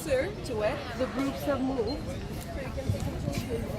closer to it. The groups have moved. So you can see the children.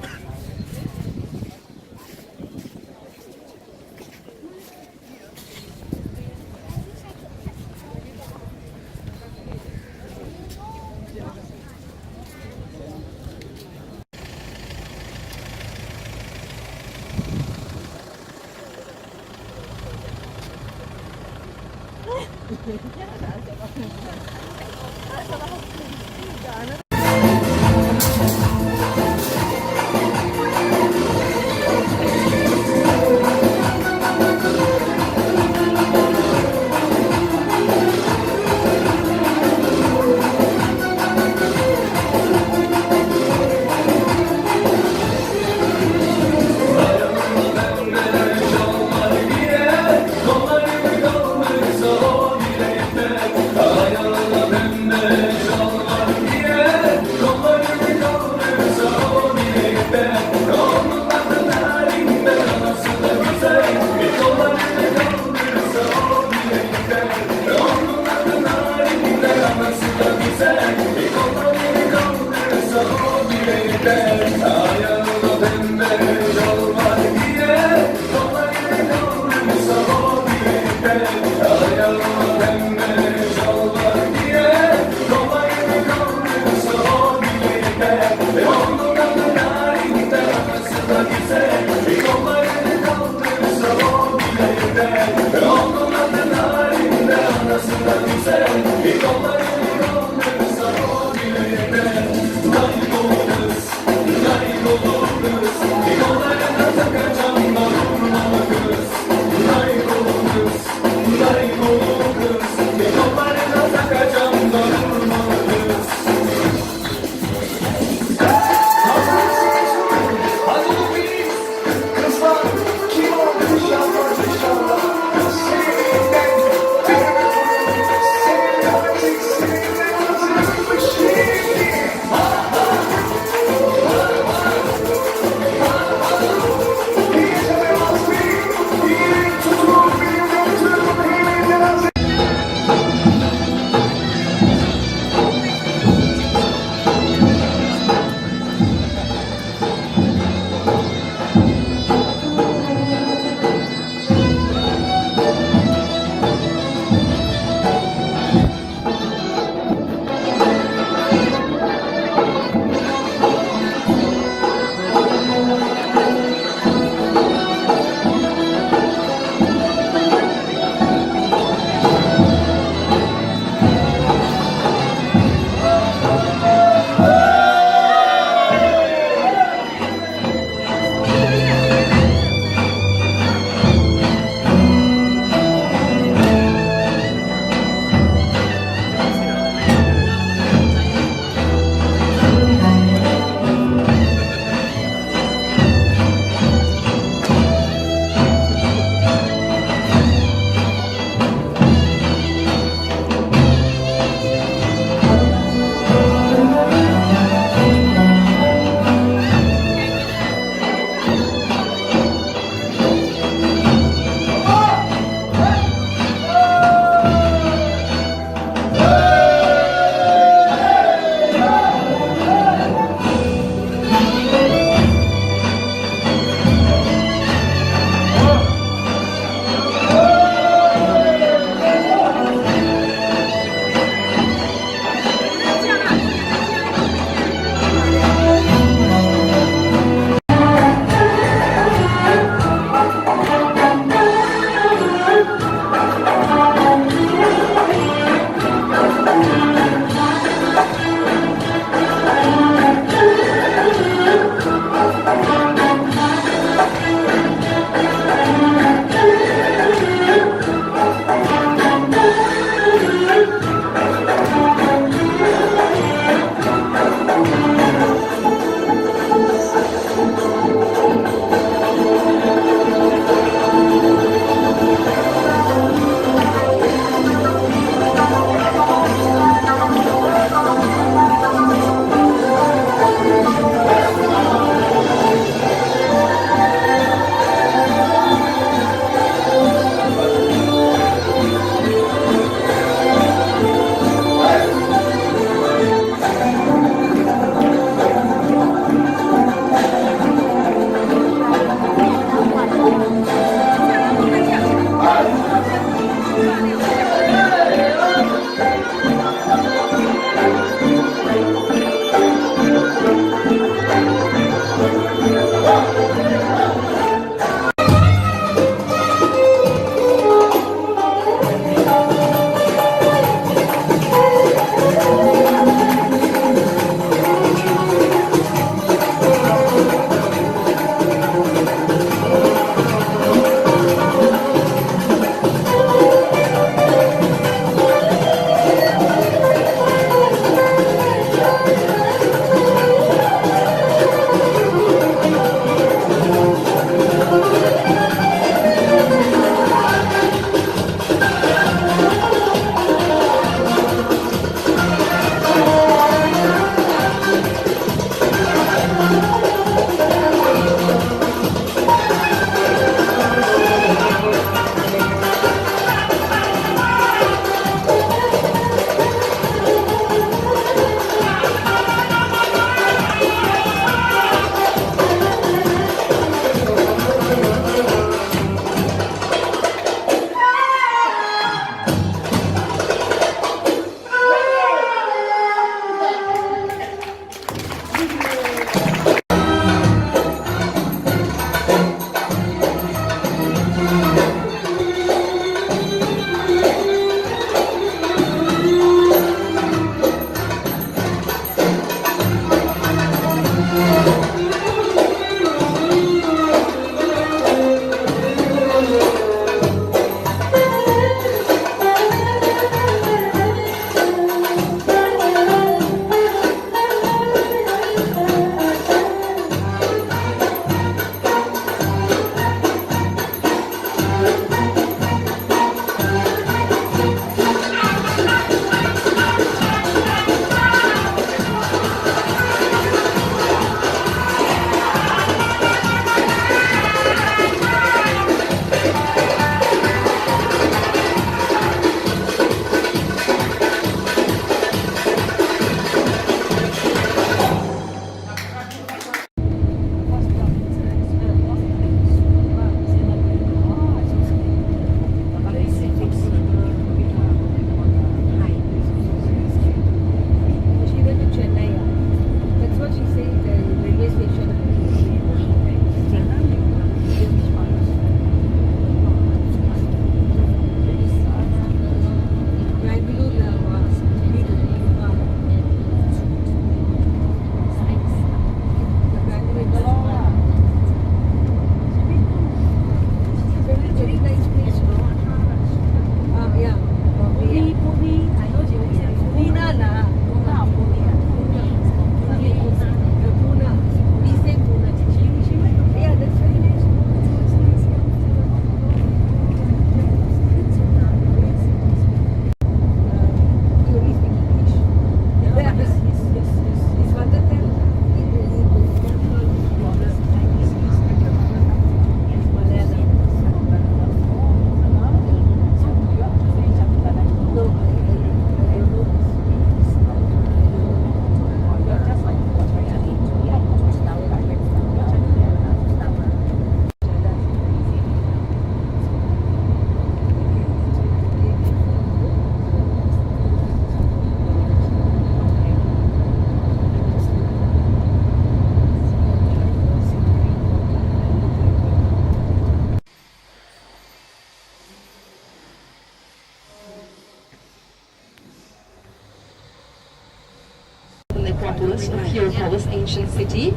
the necropolis of Hierapolis, ancient city.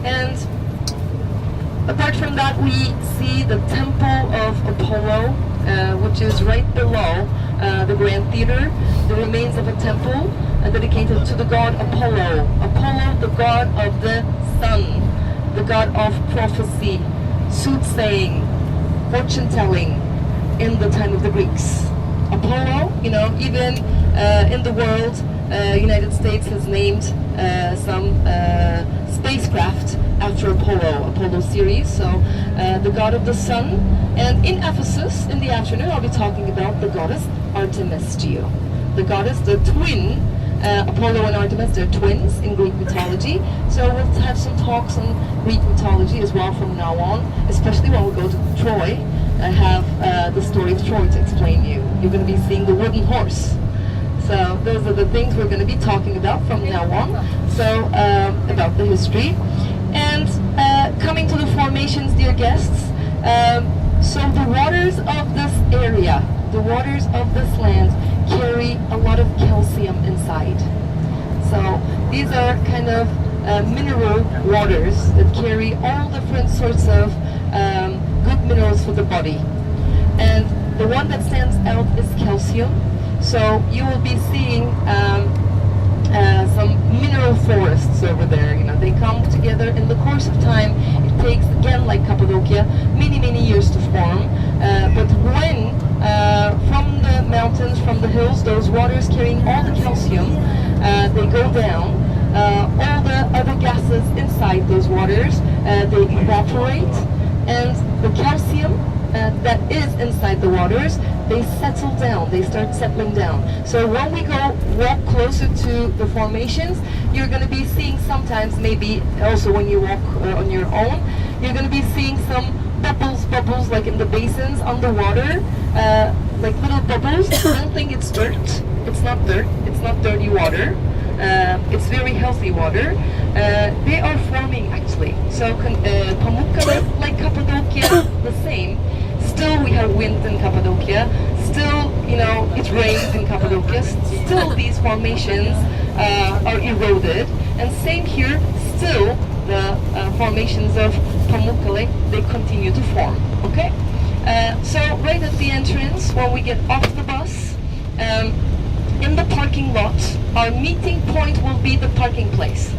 And apart from that, we see the temple of Apollo, which is right below the Grand Theater, the remains of a temple dedicated to the god Apollo. Apollo, the god of the sun, the god of prophecy, soothsaying, fortune-telling in the time of the Greeks. Apollo, even in the world, United States has named some spacecraft after Apollo series, so the god of the sun. And in Ephesus, in the afternoon, I'll be talking about the goddess Artemis to you. The goddess, the twin, Apollo and Artemis, they're twins in Greek mythology. So we'll have some talks on Greek mythology as well from now on, especially when we go to Troy. I have the story of Troy to explain you. You're going to be seeing the wooden horse. So those are the things we're going to be talking about from now on. So about the history. And coming to the formations, dear guests, so the waters of this area, the waters of this land carry a lot of calcium inside. So these are kind of mineral waters that carry all different sorts of good minerals for the body. And the one that stands out is calcium. So you will be seeing some mineral forests over there. They come together in the course of time. It takes, again, like Cappadocia, many years to form. But when from the mountains, from the hills, those waters carrying all the calcium, they go down, all the other gases inside those waters, they evaporate, and the calcium that is inside the waters, they settle down, they start settling down. So when we walk closer to the formations, you're going to be seeing sometimes, maybe also when you walk on your own, you're going to be seeing some bubbles like in the basins underwater, like little bubbles. I don't think it's dirt. It's not dirt. It's not dirty water. It's very healthy water. They are forming actually. So Pamukkale, like Cappadocia, the same. Still we have wind in Cappadocia. Still, it rains in Cappadocia. Still these formations are eroded. And same here, still the formations of Pamukkale, they continue to form. Okay? So right at the entrance, when we get off the bus, in the parking lot, our meeting point will be the parking place.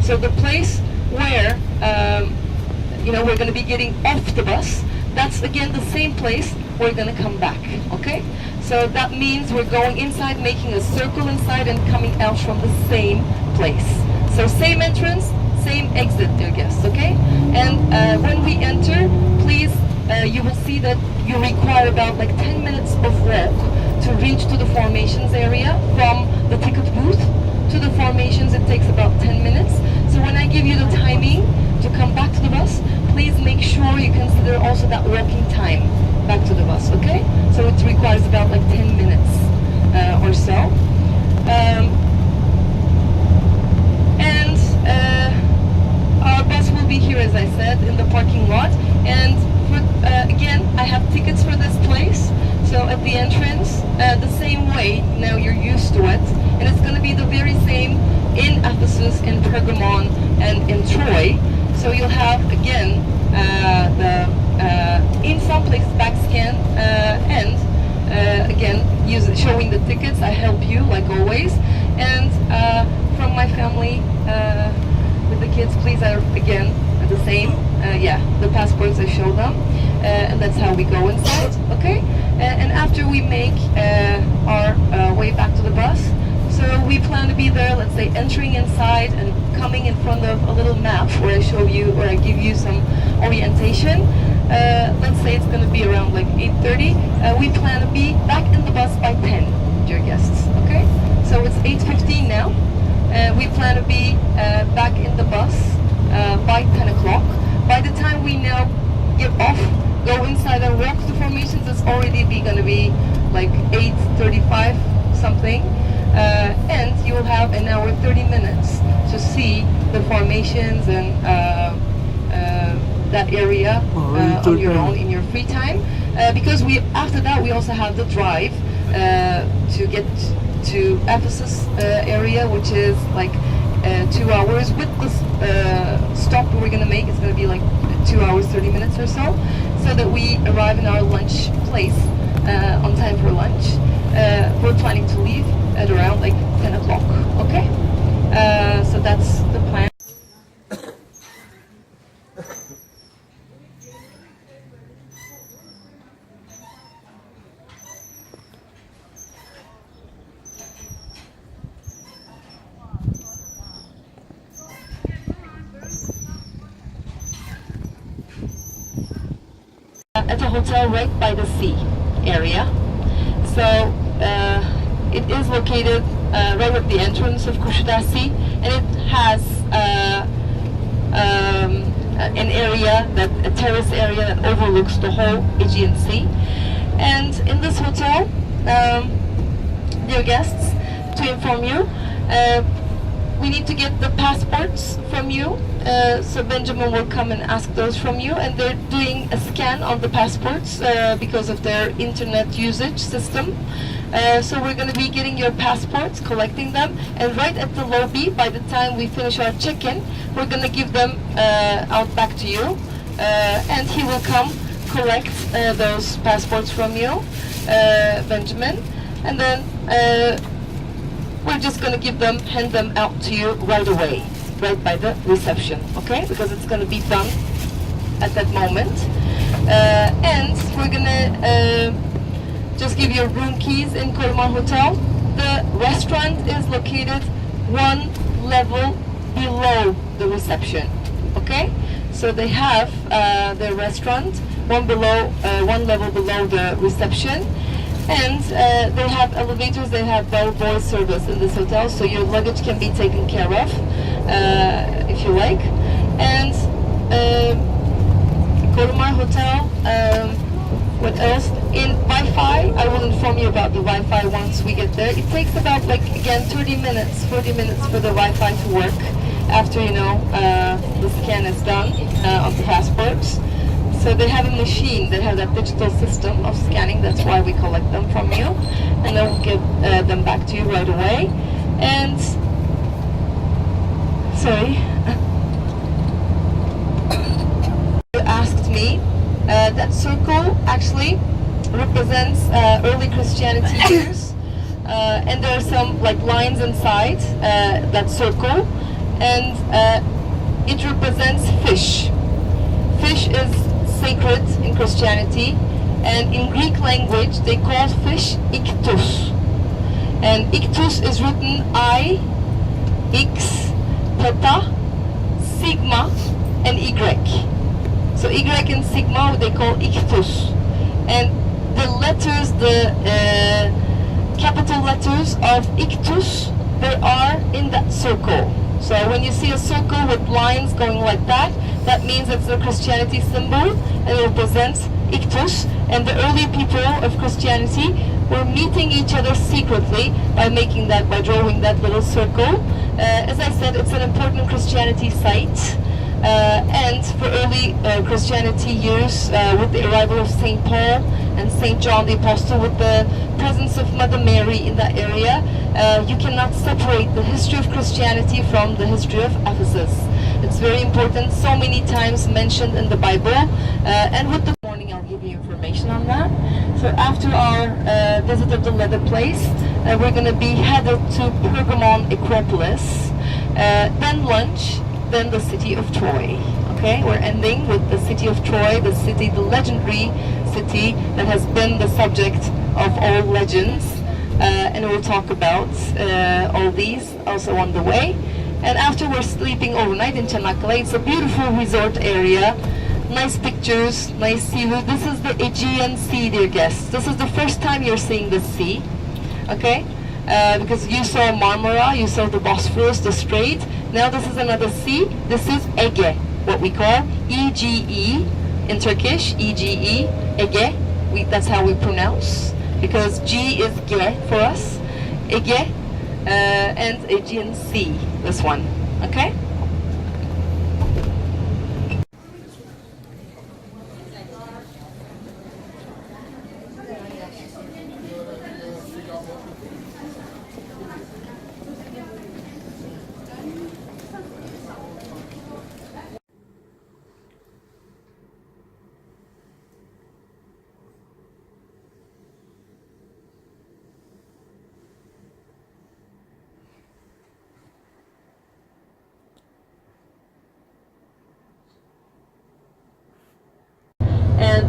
So the place where we're going to be getting off the bus, that's again the same place we're going to come back. Okay? So that means we're going inside, making a circle inside, and coming out from the same place. So same entrance, same exit, dear guests. Okay? And when we enter, please, you will see that you require about like 10 minutes of walk to reach to the formations area. From the ticket booth to the formations, it takes about 10 minutes. So when I give you the timing to come back to the bus, please make sure you consider also that walking time back to the bus, okay? So it requires about like 10 minutes or so. And our bus will be here, as I said, in the parking lot. And again, I have tickets for this place. So at the entrance, the same way, now you're used to it. And it's going to be the very same in Ephesus, in Pergamon, and in Troy. So you'll have, again, in some places back scan, and again, showing the tickets. I help you, like always. And from my family, with the kids, please, again, the same. The passports, I show them. And that's how we go inside, okay? And after we make our way back to the bus, so we plan to be there, let's say, entering inside and coming in front of a little map where I show you, or I give you some orientation. Let's say it's going to be around like 8:30. We plan to be back in the bus by 10, dear guests, okay? So it's 8:15 now. We plan to be back in the bus by 10 o'clock. By the time we now get off, go inside and walk the formations, it's already going to be like 8:35 something. And you will have an hour 30 minutes to see the formations and that area on your own in your free time. Because after that we also have the drive to get to Ephesus area, which is like 2 hours. With the stop we're gonna make, it's gonna be like 2 hours 30 minutes or so, so that we arrive in our lunch place on time for lunch. We're planning to leave at around like 10 o'clock. Okay, so that's the plan. At a hotel right by the sea area. So it is located right at the entrance of Kuşadası, and it has an area, a terrace area that overlooks the whole Aegean Sea. And in this hotel, dear guests, to inform you, we need to get the passports from you. So Benjamin will come and ask those from you, and they're doing a scan on the passports because of their internet usage system. So we're going to be getting your passports, collecting them, and right at the lobby, by the time we finish our check-in, we're going to give them out back to you, and he will come collect those passports from you, Benjamin, and then we're just going to hand them out to you right away, right by the reception, okay? Because it's going to be done at that moment. And we're going to just give you room keys in Korumar Hotel. The restaurant is located one level below the reception, okay? So they have their restaurant one level below the reception. And they have elevators, they have bellboy service in this hotel, so your luggage can be taken care of if you like. And Korumar Hotel, what else? In Wi-Fi, I will inform you about the Wi-Fi once we get there. It takes about, like, again, 40 minutes for the Wi-Fi to work after, the scan is done of the passports. So they have a machine, they have that digital system of scanning, that's why we collect them from you, and then we'll give them back to you right away. And, sorry, you asked me, that circle actually represents early Christianity years, and there are some like lines inside that circle, and it represents fish. Fish is sacred in Christianity, and in Greek language they call fish iktus, and iktus is written I, X, theta, sigma, and Y. So Y and sigma they call iktus, and the letters, the capital letters of iktus, they are in that circle. So when you see a circle with lines going like that, that means it's a Christianity symbol, and it represents Iktus. And the early people of Christianity were meeting each other secretly by drawing that little circle. As I said, it's an important Christianity site. And for early Christianity years, with the arrival of St. Paul and St. John the Apostle, with the presence of Mother Mary in that area, you cannot separate the history of Christianity from the history of Ephesus. It's very important, so many times mentioned in the Bible, and with the morning I'll give you information on that. So after our visit of the leather place, we're going to be headed to Pergamon Acropolis, then lunch, then the city of Troy. Okay, we're ending with the city of Troy, the legendary city that has been the subject of all legends, and we'll talk about all these also on the way. And after, we're sleeping overnight in Çanakkale. It's a beautiful resort area, nice pictures, nice seafood. This is the Aegean Sea, dear guests. This is the first time you're seeing the sea, okay? Because you saw Marmara, you saw the Bosphorus, the Strait. Now this is another sea. This is Ege, what we call EGE in Turkish, EGE, Ege. That's how we pronounce, because G is Ge for us, Ege, and Aegean Sea, this one, okay?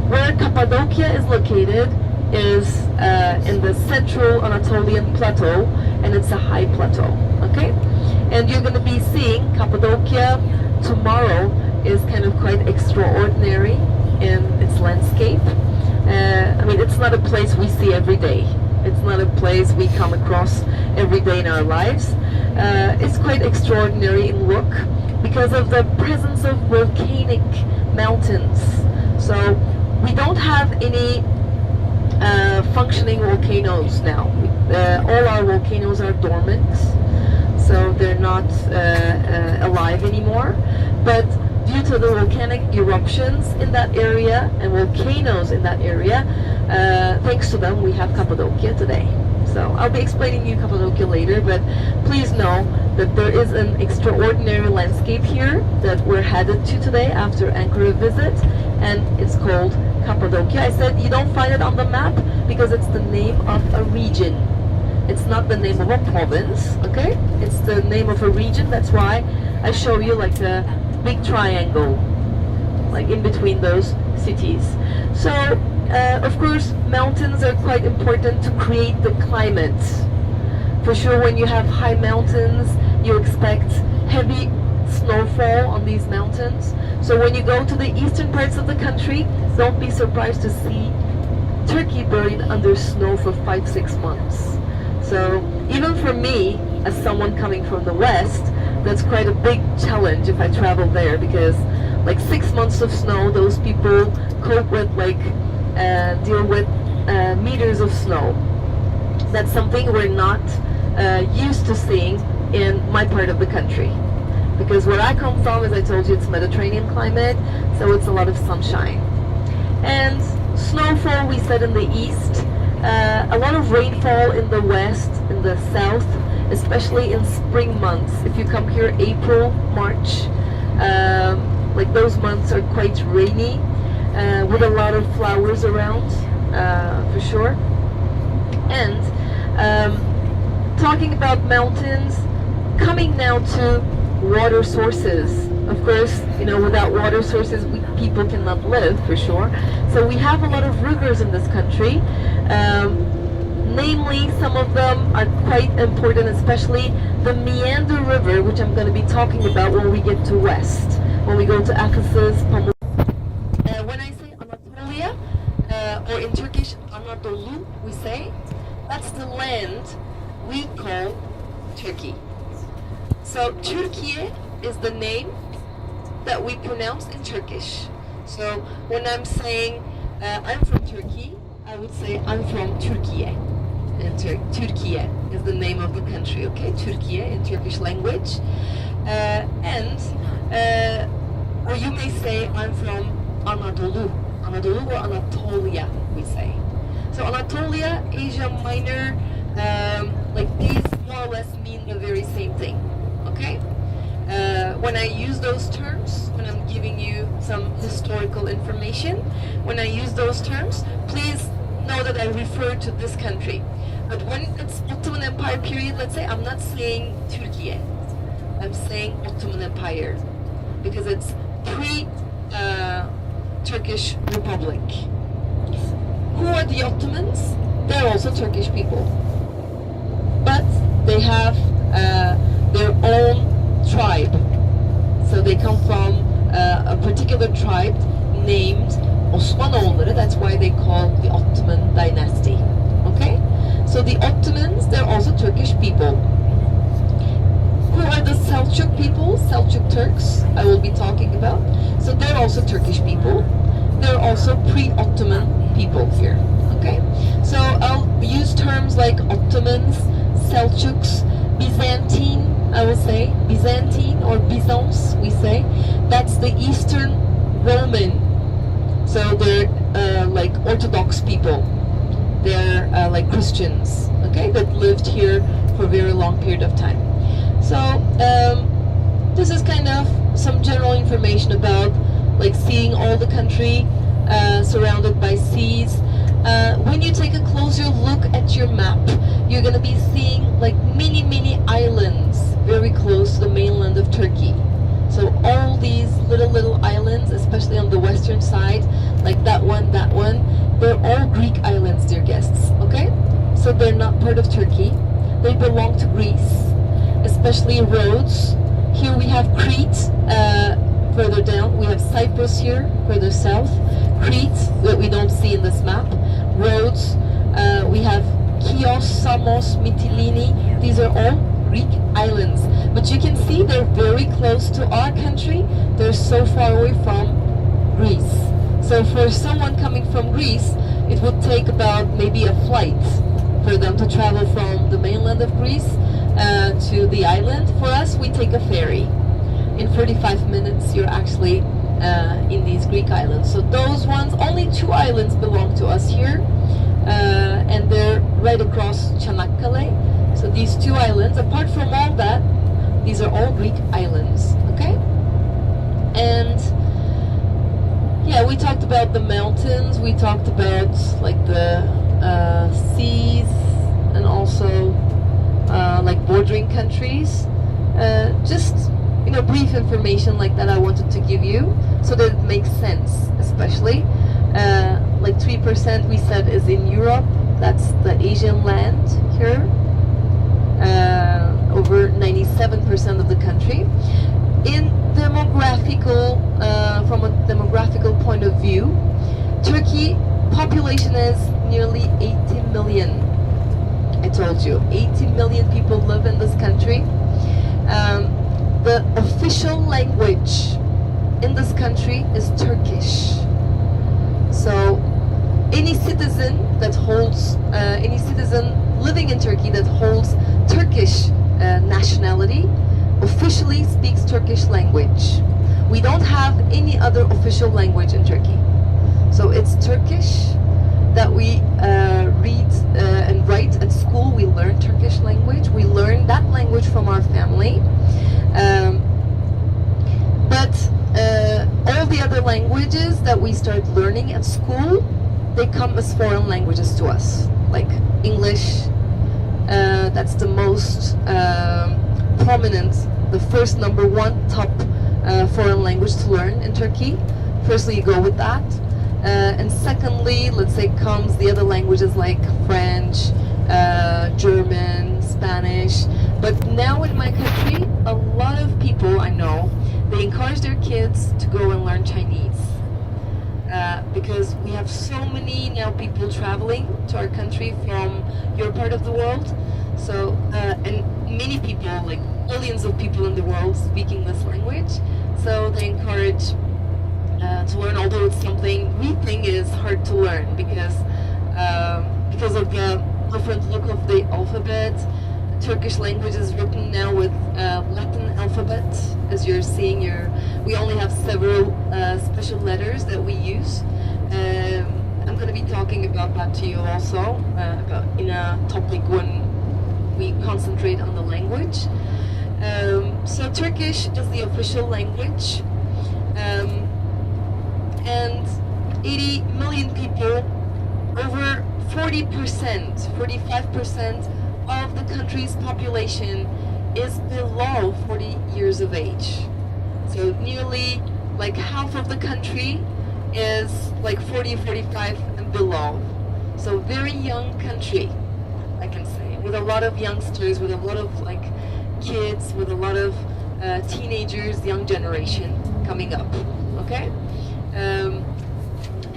where Cappadocia is located is in the central Anatolian plateau, and it's a high plateau, okay? And you're going to be seeing Cappadocia tomorrow is kind of quite extraordinary in its landscape. I mean, it's not a place we see every day. It's not a place we come across every day in our lives. It's quite extraordinary in look because of the presence of volcanic mountains. So we don't have any functioning volcanoes now. All our volcanoes are dormant, so they're not alive anymore. But due to the volcanic eruptions in that area and volcanoes in that area, thanks to them, we have Cappadocia today. So I'll be explaining you Cappadocia later, but please know that there is an extraordinary landscape here that we're headed to today after Ankara visit, and it's called Cappadocia. I said you don't find it on the map because it's the name of a region. It's not the name of a province, okay? It's the name of a region. That's why I show you like the big triangle, like in between those cities. So, of course, mountains are quite important to create the climate. For sure, when you have high mountains, you expect heavy snowfall on these mountains. So when you go to the eastern parts of the country, don't be surprised to see Turkey buried under snow for 5-6 months. So even for me, as someone coming from the west, that's quite a big challenge if I travel there, because like 6 months of snow, those people cope with deal with meters of snow. That's something we're not used to seeing in my part of the country. Because where I come from, as I told you, it's Mediterranean climate, so it's a lot of sunshine. And snowfall, we said, in the east, a lot of rainfall in the west, in the south, especially in spring months. If you come here April, March, like those months are quite rainy, with a lot of flowers around, for sure. And talking about mountains, coming now to water sources. Of course, you know, without water sources, people cannot live, for sure. So we have a lot of rivers in this country. Namely, some of them are quite important, especially the Meander River, which I'm going to be talking about when we get to west, when we go to Ephesus, when I say Anatolia, or in Turkish Anadolu, we say, that's the land we call Turkey. So Türkiye is the name that we pronounce in Turkish. So when I'm saying I'm from Turkey, I would say I'm from Türkiye. And Türkiye is the name of the country, okay? Türkiye in Turkish language. Or you may say I'm from Anadolu. Anadolu or Anatolia, we say. So Anatolia, Asia Minor, like these more or less mean the very same thing, okay? When I use those terms, when I'm giving you some historical information, when I use those terms, please know that I refer to this country. But when it's Ottoman Empire period, let's say, I'm not saying Türkiye. I'm saying Ottoman Empire because it's pre-Turkish Republic. Who are the Ottomans? They're also Turkish people. But they have their own tribe. So they come from a particular tribe named Osmanoğulları. That's why they call the Ottoman dynasty. Okay? So the Ottomans, they're also Turkish people. Who are the Selçuk people? Selçuk Turks, I will be talking about. So they're also Turkish people. They're also pre-Ottoman people here. Okay? So I'll use terms like Ottomans, Selçuks, Byzantine, I will say, Byzantine or Byzance, we say. That's the Eastern Roman. So they're like Orthodox people. They're like Christians, okay, that lived here for a very long period of time. So this is kind of some general information about like seeing all the country surrounded by seas. When you take a closer look at your map, you're going to be seeing like many islands very close to the mainland of Turkey. So all these little islands, especially on the western side, like that one, they're all Greek islands, dear guests, okay? So they're not part of Turkey. They belong to Greece, especially Rhodes. Here we have Crete, further down. We have Cyprus here, further south. Crete, that we don't see in this map. Rhodes, we have Chios, Samos, Mytilene. These are all Greek islands. But you can see they're very close to our country. They're so far away from Greece. So for someone coming from Greece, it would take about maybe a flight for them to travel from the mainland of Greece to the island. For us, we take a ferry. In 45 minutes, you're actually in these Greek islands. So those ones, only 2 islands belong to us here, and they're right across Çanakkale. So these 2 islands, apart from all that, these are all Greek islands, okay? And yeah, we talked about the mountains, we talked about like the seas, and also like bordering countries. Just, you know, brief information like that I wanted to give you so that it makes sense, especially. Like 3% we said is in Europe, that's the Asian land here. Over 97% of the country. In demographical, from a demographical point of view, Turkey population is nearly 80 million. I told you, 80 million people live in this country. The official language in this country is Turkish. So any citizen that holds, any citizen living in Turkey that holds Turkish nationality officially speaks Turkish language. We don't have any other official language in Turkey. So it's Turkish that we read and write at school. We learn Turkish language. We learn that language from our family. But all the other languages that we start learning at school, they come as foreign languages to us, like English. That's the most prominent, the first #1 top foreign language to learn in Turkey. Firstly, you go with that. And secondly, let's say comes the other languages like French, German, Spanish. But now in my country, a lot of people I know, they encourage their kids to go and learn Chinese. Because we have so many now people traveling to our country from your part of the world. So, and many people, like millions of people in the world speaking this language. So they encourage to learn, although it's something we think is hard to learn because of the different look of the alphabet. Turkish language is written now with Latin alphabet, as you're seeing. We only have several special letters that we use. I'm going to be talking about that to you also in a topic when we concentrate on the language. So Turkish is the official language, and 80 million people, over 40%, 45% of the country's population is below 40 years of age. So nearly like half of the country is like 40, 45 and below. So very young country, I can say, with a lot of youngsters, with a lot of like kids, with a lot of teenagers, young generation coming up, okay?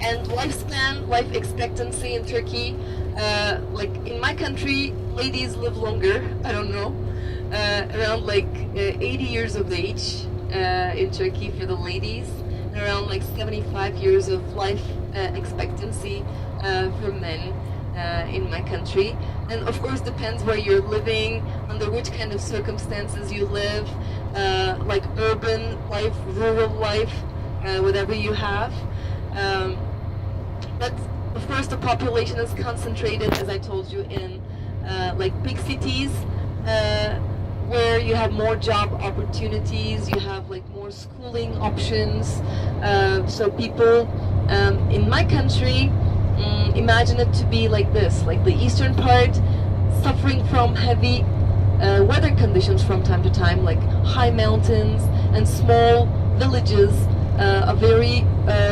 And lifespan, life expectancy in Turkey, like in my country, ladies live longer, I don't know, around like 80 years of age in Turkey for the ladies, and around like 75 years of life expectancy for men in my country. And of course depends where you're living, under which kind of circumstances you live, like urban life, rural life, whatever you have. But of course the population is concentrated, as I told you, in like big cities where you have more job opportunities, you have like more schooling options. So people in my country, imagine it to be like this, like the eastern part suffering from heavy weather conditions from time to time, like high mountains, and small villages, a very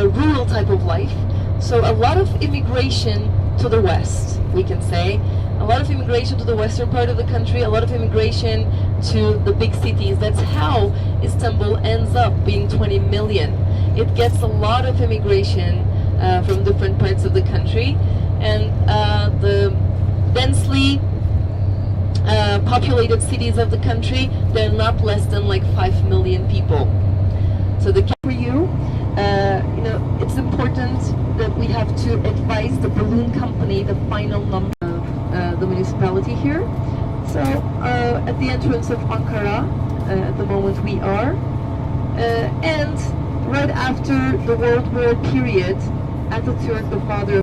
rural type of life. So a lot of immigration to the west, we can say. A lot of immigration to the western part of the country, a lot of immigration to the big cities. That's how Istanbul ends up being 20 million. It gets a lot of immigration from different parts of the country, and the densely populated cities of the country, they're not less than like 5 million people. So for you, it's important that we have to advise the balloon company the final number of the municipality here. So at the entrance of Ankara, at the moment we are, and right after the World War period, Atatürk, the father.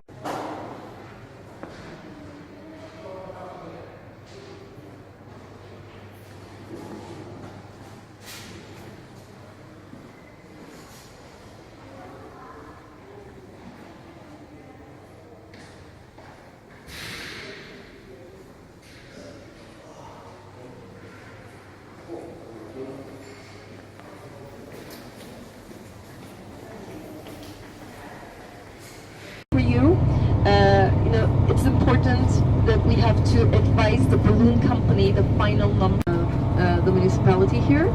It's important that we have to advise the balloon company the final number of the municipality here.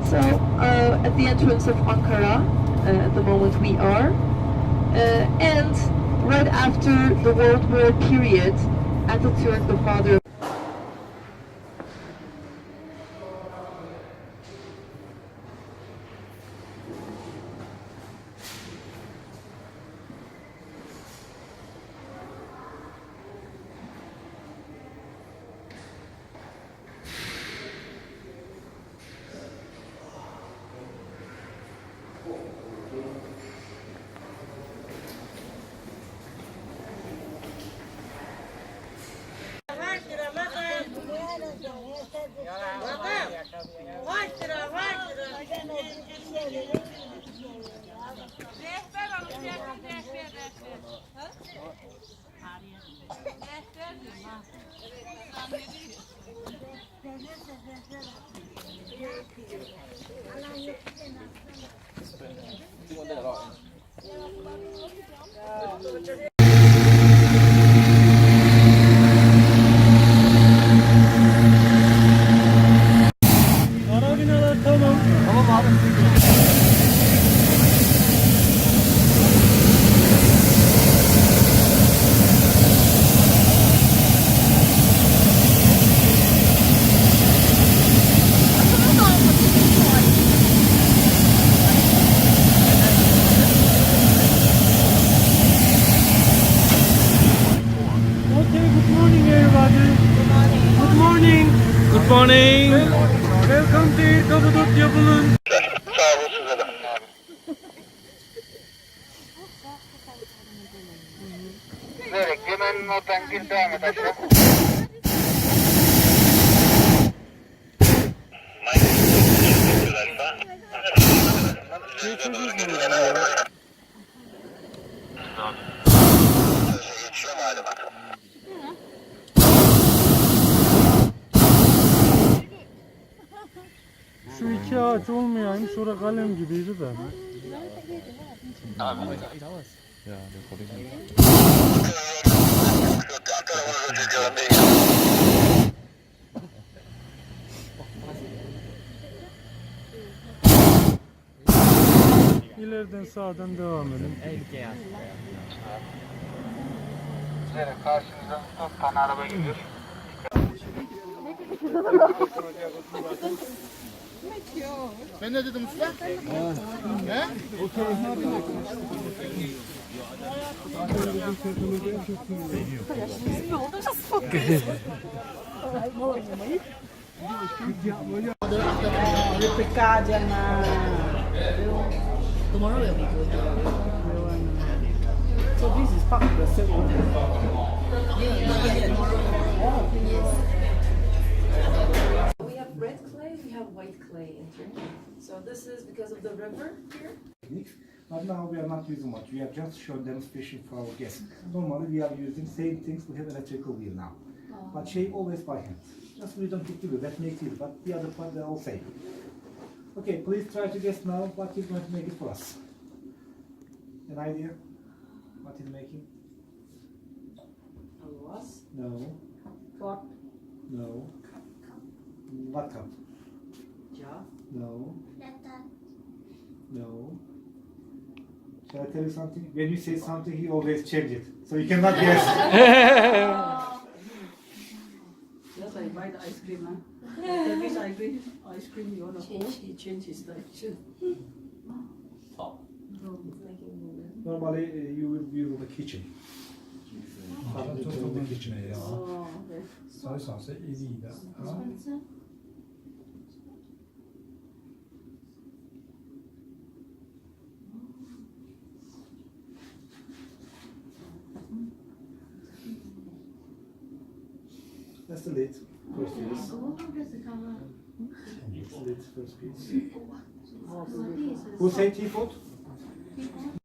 So at the entrance of Ankara, at the moment we are, and right after the World War period, Atatürk, the father. Ara binalar tamam. Tamam abi. Okay, good morning everybody. Good morning. Good morning. Welcome to Kappadokya Balloon. Sağ olasın adam. Böyle Cemal'in oradan gir devam et aşağı. Geçiyorum hadi bakalım. Şu iki ağaç olmayaymış, orada kalem gibiydi de. Abi. İleriden sağdan devam edelim. Karşınıza 4 tane araba geliyor. Ben ne dedim usta? He? Tomorrow will be good. So this is part of the set. We have red clay, we have white clay in Turkey. So this is because of the river here. But now we are not using much. We are just showing demonstration for our guests. Normally we are using same things. We have electrical wheel now, but shape always by hand. Just we don't pick the wheel. That makes it. But the other part they're all same. Okay, please try to guess now what he's going to make it for us. An idea? What he's making? Was? No. Cup. No. What cup? Jar. No. No. Shall I tell you something? When you say something, he always change it. So you cannot guess. Yes, I buy the ice cream, huh? Turkish ice cream, you want to he changed his direction. Normally you will view the kitchen. From the kitchen. Oh, okay. 少少是一粒的，好。 That's the lid, first piece. That's the lid, first piece. Who said teapot?